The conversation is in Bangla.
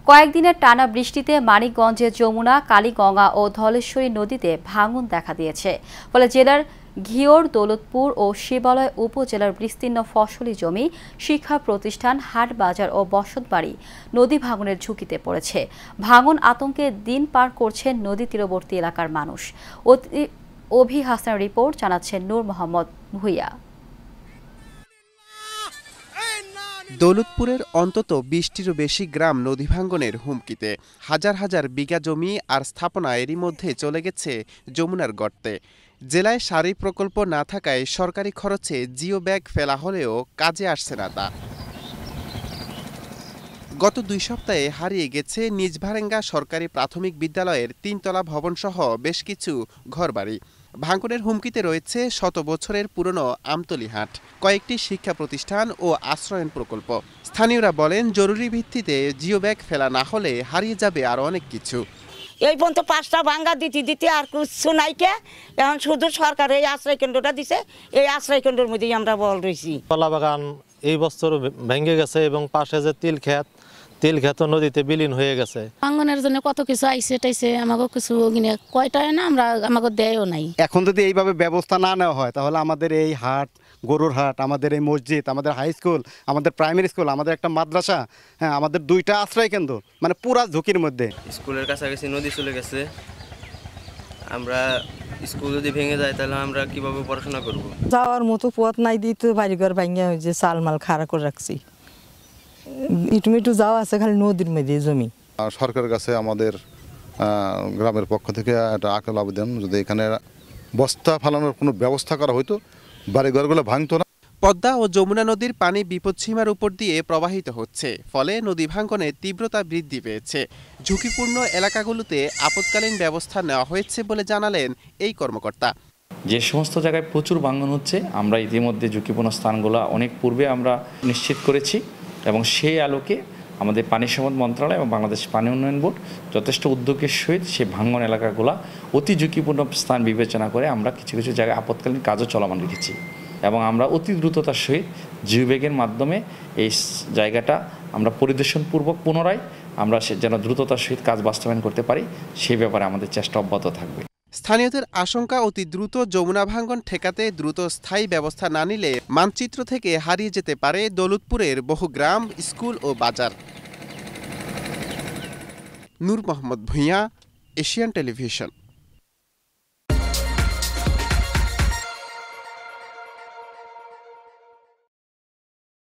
কয়েকদিনের টানা বৃষ্টিতে মানিকগঞ্জে যমুনা, কালীগঙ্গা ও ধলেশ্বরী নদীতে ভাঙন দেখা দিয়েছে। ফলে জেলার ঘিওর, দৌলতপুর ও শিবালয় উপজেলার বিস্তীর্ণ ফসলি জমি, শিক্ষা প্রতিষ্ঠান, হাট বাজার ও বসতবাড়ি নদী ভাঙনের ঝুঁকিতে পড়েছে। ভাঙন আতঙ্কে দিন পার করছেন নদী তীরবর্তী এলাকার মানুষ। অভি হাসানের রিপোর্ট, জানাচ্ছেন নূর মোহাম্মদ ভুইয়া। দৌলতপুরের অন্তত 20টিরও বেশি গ্রাম নদী ভাঙ্গনের হুমকিতে। হাজার হাজার বিঘা জমি আর স্থাপনা এরই মধ্যে চলে গেছে যমুনার গর্তে। জেলায় সারি প্রকল্প না থাকায় সরকারি খরচে জিও ব্যাগ ফেলা হলেও কাজে আসছে না তা। গত 2 সপ্তাহে হারিয়ে গেছে নিজভারেঙ্গা সরকারি প্রাথমিক বিদ্যালয়ের 3তলা ভবনসহ বেশ কিছু ঘরবাড়ি। ভাঙনের হুমকিতে রয়েছে শত বছরের পুরনো আমতলী হাট, কয়েকটি শিক্ষা প্রতিষ্ঠান ও আশ্রয়ন প্রকল্প। স্থানীয়রা বলেন, জরুরি ভিত্তিতে জিও ব্যাগ ফেলা না হলে হারিয়ে যাবে আরও অনেক কিছু। এই পর্যন্ত 5টা ভাঙ্গা দিতে আর কিছু নাইকে, এখন শুধু সরকার এই আশ্রয় কেন্দ্রটা দিছে, এই আশ্রয় কেন্দ্রের মধ্যেই আমরা বল রয়েছি। কলা বাগান এই বছর ভেঙে গেছে এবং পাশে যে তিল ক্ষেত নদীতে বিলীন হয়ে গেছে। ভাঙনের জন্য কত কিছু আইসে টাইছে, আমাকে কিছু কয়টায় না আমাকে দেয়ও নাই। এখন যদি এইভাবে ব্যবস্থা না নেওয়া হয় তাহলে আমাদের এই হাট, গরুর হাট, আমাদের এই মসজিদ, আমাদের হাই স্কুল, আমাদের প্রাইমারি স্কুল, আমাদের একটা মাদ্রাসা, হ্যাঁ, আমাদের 2টা আশ্রয় কেন্দ্র, মানে পুরা ঝুঁকির মধ্যে। স্কুলের কাছাকাছি নদী চলে গেছে, আমরা স্কুল যদি ভেঙে যায় তাহলে আমরা কিভাবে পড়াশোনা করব? যাওয়ার মতো পথ নাই, দিতে বাড়িঘর ভাঙিয়া যে চালমাল খাড়া করে রাখছি। ইটুমিটু যাওয়া আছে খালি নদীর মধ্যে জমি। সরকারের কাছে আমাদের গ্রামের পক্ষ থেকে একটা আকুল আবেদন, যদি এখানে বস্তা ফালানোর কোনো ব্যবস্থা করা হতো, বাড়িঘরগুলো ভাঙতো না। পদ্মা ও যমুনা নদীর পানি বিপদসীমার উপর দিয়ে প্রবাহিত হচ্ছে, ফলে নদী ভাঙ্গনের তীব্রতা বৃদ্ধি পেয়েছে। ঝুঁকিপূর্ণ এলাকাগুলোতে আপৎকালীন ব্যবস্থা নেওয়া হয়েছে বলে জানালেন এই কর্মকর্তা। যে সমস্ত জায়গায় প্রচুর ভাঙন হচ্ছে, আমরা ইতিমধ্যে ঝুঁকিপূর্ণ স্থানগুলো অনেক পূর্বে আমরা নিশ্চিত করেছি এবং সেই আলোকে আমাদের পানি সম্পদ মন্ত্রণালয় এবং বাংলাদেশ পানি উন্নয়ন বোর্ড যথেষ্ট উদ্যোগের সহিত সেই ভাঙন এলাকাগুলো অতি ঝুঁকিপূর্ণ স্থান বিবেচনা করে আমরা কিছু কিছু জায়গায় আপৎকালীন কাজও চলমান রেখেছি এবং আমরা অতি দ্রুততার সহিত জিও ব্যাগের মাধ্যমে এই জায়গাটা আমরা পরিদর্শনপূর্বক পুনরায় আমরা যেন দ্রুততার সহিত কাজ বাস্তবায়ন করতে পারি, সেই ব্যাপারে আমাদের চেষ্টা অব্যাহত থাকবে। স্থানীয়দের আশঙ্কা, অতি দ্রুত যমুনা ভাঙ্গন ঠেকাতে দ্রুত স্থায়ী ব্যবস্থা না নিলে মানচিত্র থেকে হারিয়ে যেতে পারে দৌলতপুরের বহু গ্রাম, স্কুল ও বাজার। নূর মোহাম্মদ ভুইয়া, এশিয়ান টেলিভিশন।